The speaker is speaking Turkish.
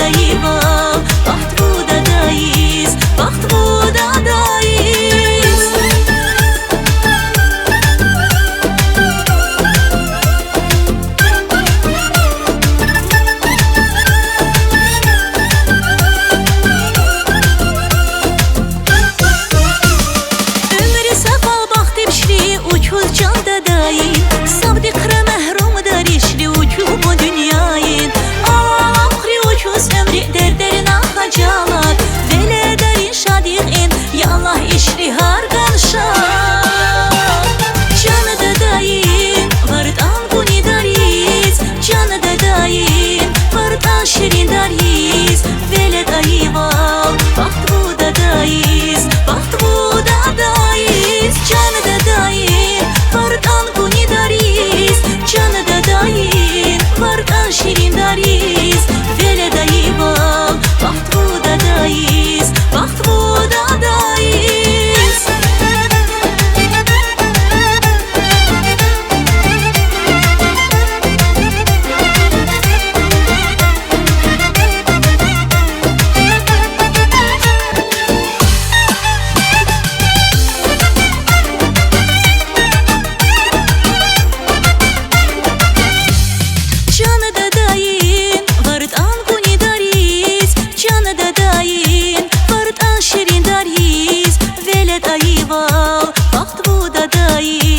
eyvah, baxt budadayız, baxt budadayız. Ömrü safal baxt ibşli uçuz candadayın, sabdiqra məhrum darişli uçu bu dünyayın. Ahri uçuz ömrü derderin ahacalat, vele derin şadiqin, yallah işli hargan şad. Canı dadayın, vardan guni dariz, canı dadayın, vardan şirin dariz, vele dayıval, baxt budadayız, baxt budadayız. Canı dadayın, vardan guni dariz, canı dadayın, vardan şirin dariz, vele dayıval, baxt budadayız, baxt budadayız. Canı dadayın, vardan guni dariz, canı dadayın, vardan şirin dariz, vele dayıval, baxt budadayız.